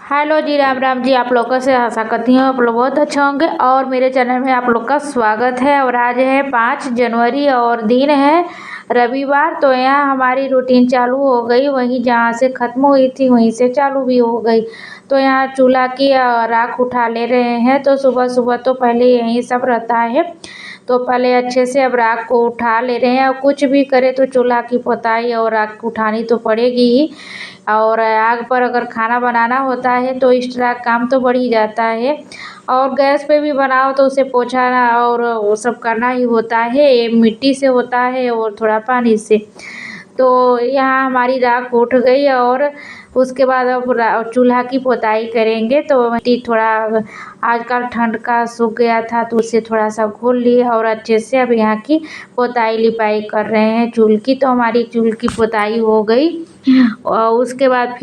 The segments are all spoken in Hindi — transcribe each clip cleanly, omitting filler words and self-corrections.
हेलो जी, राम राम जी। आप लोगों से आशा करती हूँ आप लोग बहुत अच्छे होंगे और मेरे चैनल में आप लोग का स्वागत है। और आज है 5 जनवरी और दिन है रविवार। तो यहाँ हमारी रूटीन चालू हो गई, वहीं जहाँ से ख़त्म हुई थी वहीं से चालू भी हो गई। तो यहाँ चूल्हा की राख उठा ले रहे हैं। तो सुबह सुबह तो पहले यही सब रहता है, तो पहले अच्छे से अब राख को उठा ले रहे हैं। और कुछ भी करे तो चूल्हा की पोताई और राख उठानी तो पड़ेगी ही। और आग पर अगर खाना बनाना होता है तो एक्स्ट्रा काम तो बढ़ ही जाता है। और गैस पे भी बनाओ तो उसे पोछाना और वो सब करना ही होता है। ये मिट्टी से होता है और थोड़ा पानी से। तो यहाँ हमारी राख उठ गई और उसके बाद अब चूल्हा की पोताई करेंगे। तो मिट्टी थोड़ा आजकल ठंड का सूख गया था तो उसे थोड़ा सा घोल लिए और अच्छे से अब यहाँ की पोताई लिपाई कर रहे हैं चूल्हे की। तो हमारी चूल्हे की पोताई हो गई और उसके बाद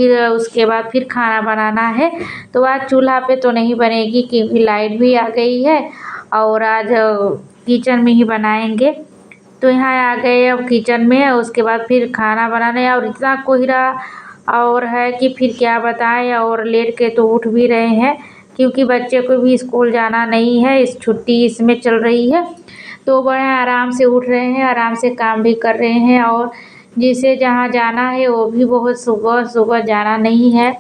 फिर खाना बनाना है। तो आज चूल्हा पे तो नहीं बनेगी क्योंकि लाइट भी आ गई है और आज किचन में ही बनाएंगे। तो यहाँ आ गए अब किचन में, उसके बाद फिर खाना बनाने। और इतना कोहरा और है कि फिर क्या बताएं। और लेट के तो उठ भी रहे हैं क्योंकि बच्चे को भी स्कूल जाना नहीं है, इस छुट्टी इसमें चल रही है। तो बड़े आराम से उठ रहे हैं, आराम से काम भी कर रहे हैं। और जिसे जहाँ जाना है वो भी बहुत सुबह सुबह जाना नहीं है।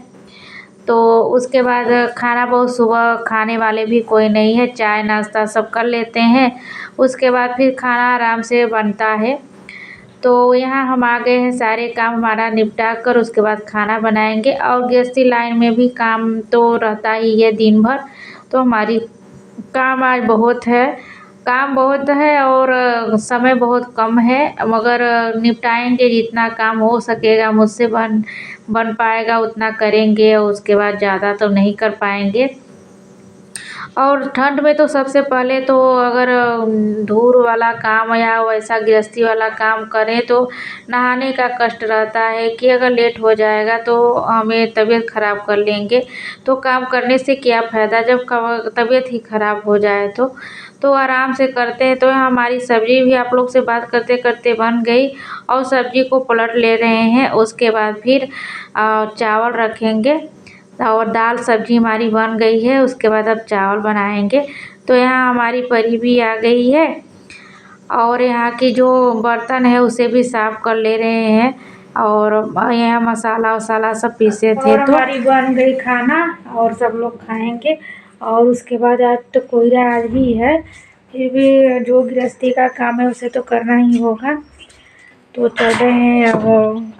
तो उसके बाद खाना बहुत सुबह खाने वाले भी कोई नहीं है, चाय नाश्ता सब कर लेते हैं। उसके बाद फिर खाना आराम से बनता है। तो यहाँ हम आ गए हैं, सारे काम हमारा निपटा कर उसके बाद खाना बनाएंगे। और गृहस्थी लाइन में भी काम तो रहता ही है दिन भर। तो हमारी काम आज बहुत है, काम बहुत है और समय बहुत कम है। मगर निपटाएंगे, जितना काम हो सकेगा मुझसे बन पाएगा उतना करेंगे। और उसके बाद ज़्यादा तो नहीं कर पाएंगे। और ठंड में तो सबसे पहले तो अगर धूल वाला काम या वैसा गृहस्थी वाला काम करें तो नहाने का कष्ट रहता है कि अगर लेट हो जाएगा तो हमें तबीयत ख़राब कर लेंगे। तो काम करने से क्या फ़ायदा जब तबीयत ही ख़राब हो जाए। तो आराम से करते हैं। तो हमारी सब्ज़ी भी आप लोग से बात करते करते बन गई और सब्ज़ी को पलट ले रहे हैं। उसके बाद फिर चावल रखेंगे और दाल सब्ज़ी हमारी बन गई है। उसके बाद अब चावल बनाएंगे। तो यहाँ हमारी परी भी आ गई है और यहाँ की जो बर्तन है उसे भी साफ़ कर ले रहे हैं। और यहाँ मसाला वसाला सब पीसे थे। तो हमारी बन गई खाना और सब लोग खाएंगे। और उसके बाद आज तो कोहरा आज भी है, फिर भी जो गृहस्थी का काम है उसे तो करना ही होगा। तो चल रहे हैं, अब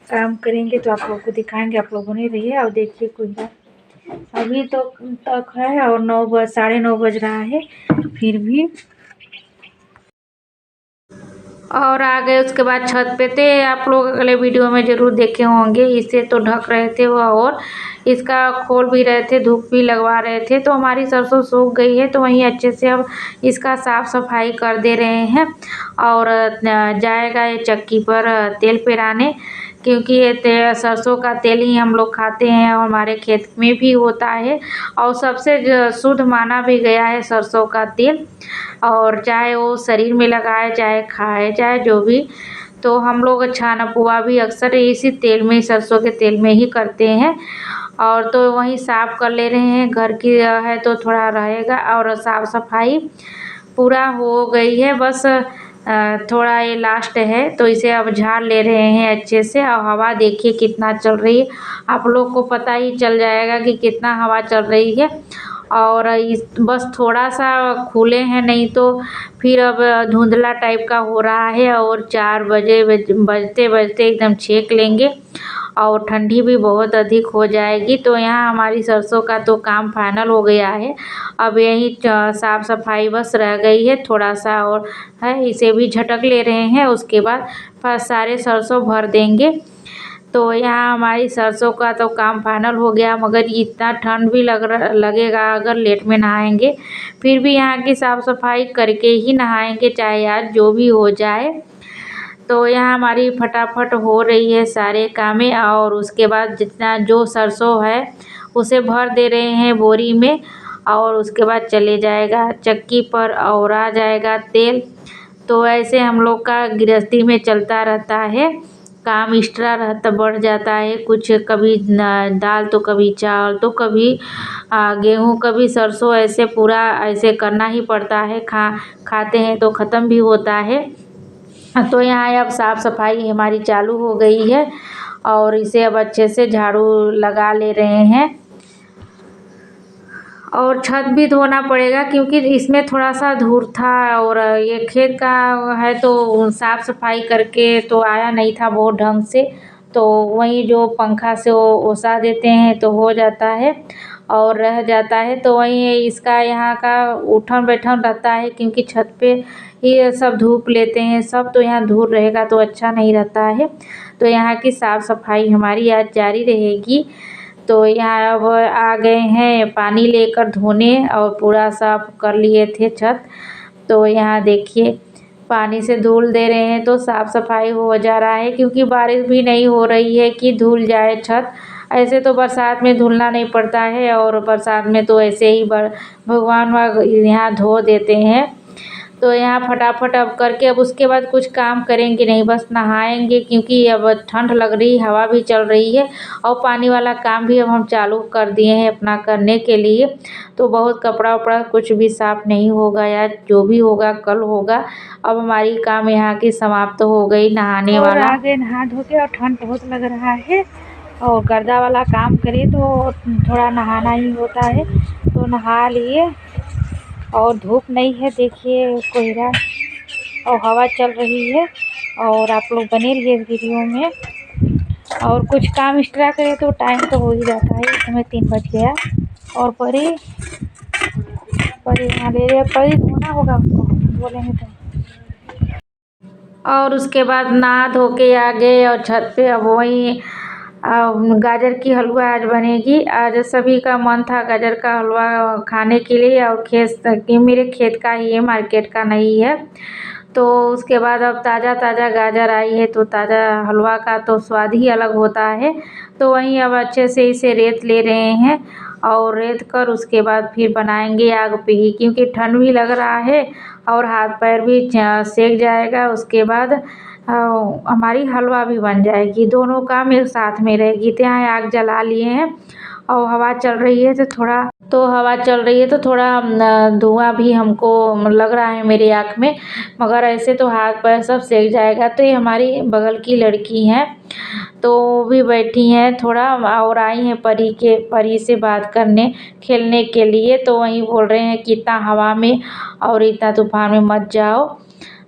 काम करेंगे तो आप लोगों को दिखाएंगे। आप लोग बने रहिए और देखिए कोहरा अभी तो तक है और 9 बज रहा है फिर भी। और आ गए उसके बाद छत पे थे। आप लोग अगले वीडियो में ज़रूर देखे होंगे, इसे तो ढक रहे थे वह और इसका खोल भी रहे थे, धूप भी लगवा रहे थे। तो हमारी सरसों सूख गई है तो वहीं अच्छे से अब इसका साफ़ सफाई कर दे रहे हैं। और जाएगा ये चक्की पर तेल पेराने, क्योंकि ये सरसों का तेल ही हम लोग खाते हैं और हमारे खेत में भी होता है। और सबसे शुद्ध माना भी गया है सरसों का तेल। और चाहे वो शरीर में लगाए, चाहे खाए, चाहे जो भी। तो हम लोग छाना पुआ भी अक्सर इसी तेल में, सरसों के तेल में ही करते हैं। और तो वहीं साफ़ कर ले रहे हैं, घर की है तो थोड़ा रहेगा। और साफ़ सफाई पूरा हो गई है, बस थोड़ा ये लास्ट है। तो इसे अब झाड़ ले रहे हैं अच्छे से। और हवा देखिए कितना चल रही है, आप लोग को पता ही चल जाएगा कि कितना हवा चल रही है। और इस बस थोड़ा सा खुले हैं, नहीं तो फिर अब धुंधला टाइप का हो रहा है। और 4 बजते बजते एकदम छेक लेंगे और ठंडी भी बहुत अधिक हो जाएगी। तो यहाँ हमारी सरसों का तो काम फाइनल हो गया है। अब यही साफ़ सफाई बस रह गई है, थोड़ा सा और है, इसे भी झटक ले रहे हैं। उसके बाद सारे सरसों भर देंगे। तो यहाँ हमारी सरसों का तो काम फाइनल हो गया। मगर इतना ठंड भी लगेगा अगर लेट में नहाएंगे। फिर भी यहाँ की साफ़ सफाई करके ही नहाएंगे, चाहे आज जो भी हो जाए। तो यहाँ हमारी फटाफट हो रही है सारे कामें। और उसके बाद जितना जो सरसों है उसे भर दे रहे हैं बोरी में। और उसके बाद चले जाएगा चक्की पर और आ जाएगा तेल। तो ऐसे हम लोग का गृहस्थी में चलता रहता है। काम एक्स्ट्रा रहता बढ़ जाता है। कुछ कभी दाल तो कभी चावल तो कभी गेहूँ कभी सरसों, ऐसे पूरा ऐसे करना ही पड़ता है। खाते हैं तो ख़त्म भी होता है। तो यहाँ अब साफ़ सफाई हमारी चालू हो गई है और इसे अब अच्छे से झाड़ू लगा ले रहे हैं। और छत भी धोना पड़ेगा क्योंकि इसमें थोड़ा सा धूल था और ये खेत का है तो साफ़ सफाई करके तो आया नहीं था बहुत ढंग से। तो वहीं जो पंखा से वो ओसा देते हैं तो हो जाता है और रह जाता है। तो वहीं इसका यहाँ का उठन बैठन रहता है क्योंकि छत पे ही सब धूप लेते हैं सब, तो यहाँ धूल रहेगा तो अच्छा नहीं रहता है। तो यहाँ की साफ़ सफाई हमारी आज जारी रहेगी। तो यहाँ अब आ गए हैं पानी लेकर धोने और पूरा साफ कर लिए थे छत। तो यहाँ देखिए पानी से धूल दे रहे हैं तो साफ़ सफाई हो जा रहा है क्योंकि बारिश भी नहीं हो रही है कि धुल जाए छत। ऐसे तो बरसात में धुलना नहीं पड़ता है और बरसात में तो ऐसे ही भगवान यहाँ धो देते हैं। तो यहाँ फटाफट अब करके अब उसके बाद कुछ काम करेंगे नहीं, बस नहाएंगे क्योंकि अब ठंड लग रही, हवा भी चल रही है और पानी वाला काम भी अब हम चालू कर दिए हैं अपना करने के लिए। तो बहुत कपड़ा वपड़ा कुछ भी साफ़ नहीं होगा या जो भी होगा कल होगा। अब हमारी काम यहाँ की समाप्त हो गई नहाने वाला। आगे नहा धो के और ठंड बहुत लग रहा है और गर्दा वाला काम करे तो थोड़ा नहाना ही होता है। तो नहा लिए और धूप नहीं है, देखिए कोहरा और हवा चल रही है। और आप लोग बने रहिए वीडियो में। और कुछ काम एक्स्ट्रा करे तो टाइम तो हो ही जाता है। इस समय 3 बज गया और परी यहाँ ले रहे, परी धोना होगा उसको, बोलेंगे तो। और उसके बाद नहा धो के आ गए और छत पे अब वही गाजर की हलवा आज बनेगी। आज सभी का मन था गाजर का हलवा खाने के लिए और मेरे खेत का ही है, मार्केट का नहीं है। तो उसके बाद अब ताज़ा ताज़ा गाजर आई है तो ताज़ा हलवा का तो स्वाद ही अलग होता है। तो वहीं अब अच्छे से इसे रेत ले रहे हैं और रेत कर उसके बाद फिर बनाएंगे आग पे ही क्योंकि ठंड भी लग रहा है और हाथ पैर भी सेक जाएगा। उसके बाद हमारी हलवा भी बन जाएगी, दोनों काम एक साथ में रहेगी। तो यहाँ आग जला लिए हैं और हवा चल रही है तो हवा चल रही है तो थोड़ा धुआं भी हमको लग रहा है मेरी आँख में, मगर ऐसे तो हाथ पैर सब सेक जाएगा। तो ये हमारी बगल की लड़की हैं तो भी बैठी हैं थोड़ा और आई हैं परी से बात करने खेलने के लिए। तो वहीं बोल रहे हैं कि इतना हवा में और इतना तूफान में मत जाओ।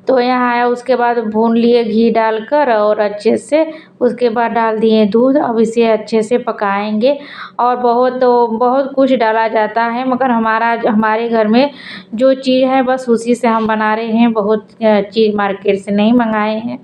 तो यहाँ आया उसके बाद भून लिए घी डालकर और अच्छे से उसके बाद डाल दिए दूध। अब इसे अच्छे से पकाएंगे और बहुत कुछ डाला जाता है मगर हमारे घर में जो चीज़ है बस उसी से हम बना रहे हैं, बहुत चीज़ मार्केट से नहीं मंगाए हैं।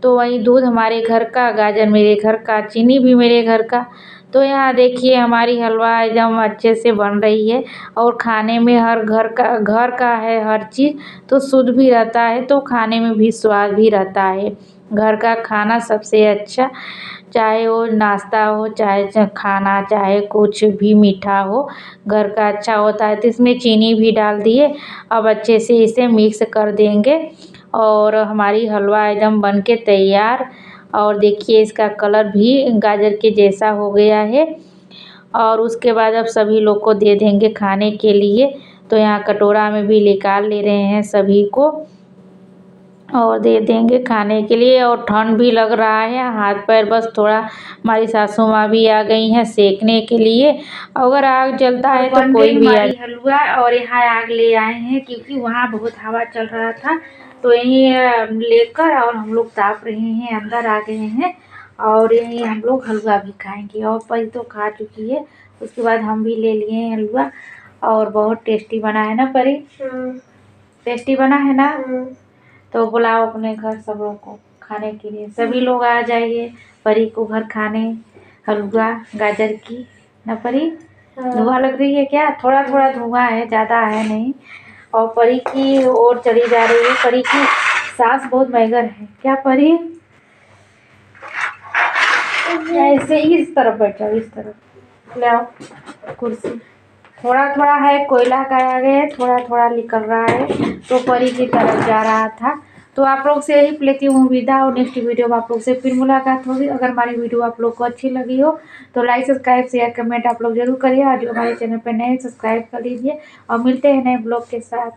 तो वही दूध हमारे घर का, गाजर मेरे घर का, चीनी भी मेरे घर का। तो यहाँ देखिए हमारी हलवा एकदम अच्छे से बन रही है और खाने में हर घर का है हर चीज़ तो शुद्ध भी रहता है तो खाने में भी स्वाद भी रहता है। घर का खाना सबसे अच्छा, चाहे वो नाश्ता हो चाहे खाना चाहे कुछ भी मीठा हो, घर का अच्छा होता है। तो इसमें चीनी भी डाल दिए, अब अच्छे से इसे मिक्स कर देंगे और हमारी हलवा एकदम बन के तैयार। और देखिए इसका कलर भी गाजर के जैसा हो गया है और उसके बाद अब सभी लोग को दे देंगे खाने के लिए। तो यहाँ कटोरा में भी निकाल ले रहे हैं सभी को और दे देंगे खाने के लिए। और ठंड भी लग रहा है, हाथ पैर बस थोड़ा हमारी सासू माँ भी आ गई हैं सेकने के लिए। अगर आग जलता है तो कोई भी हमारी हलवा और यहाँ आग ले आए हैं क्योंकि वहाँ बहुत हवा चल रहा था तो यहीं लेकर और हम लोग ताप रहे हैं, अंदर आ गए हैं और यहीं हम लोग हलवा भी खाएंगे। और परी तो खा चुकी है, उसके बाद हम भी ले लिए हैं हलवा और बहुत टेस्टी बना है ना परी? टेस्टी बना है ना? तो बुलाओ अपने घर सब लोग को खाने के लिए, सभी लोग आ जाइए परी को घर खाने हलवा गाजर की ना परी? धुआं लग रही है क्या? थोड़ा थोड़ा धुआं है, ज़्यादा है नहीं। और परी की ओर चली जा रही है, परी की सांस बहुत महंगा है क्या परी? ऐसे इस तरफ बैठो, इस तरफ ले आओ कुर्सी। थोड़ा थोड़ा है, कोयला का आगे है, थोड़ा थोड़ा निकल रहा है तो परी की तरफ जा रहा था। तो तो आप लोग से यही लेती हूँ विदा, और नेक्स्ट वीडियो में आप लोग से फिर मुलाकात होगी। अगर हमारी वीडियो आप लोग को अच्छी लगी हो तो लाइक सब्सक्राइब शेयर कमेंट आप लोग जरूर करिए, और जो हमारे चैनल पर नए सब्सक्राइब कर लीजिए, और मिलते हैं नए ब्लॉग के साथ।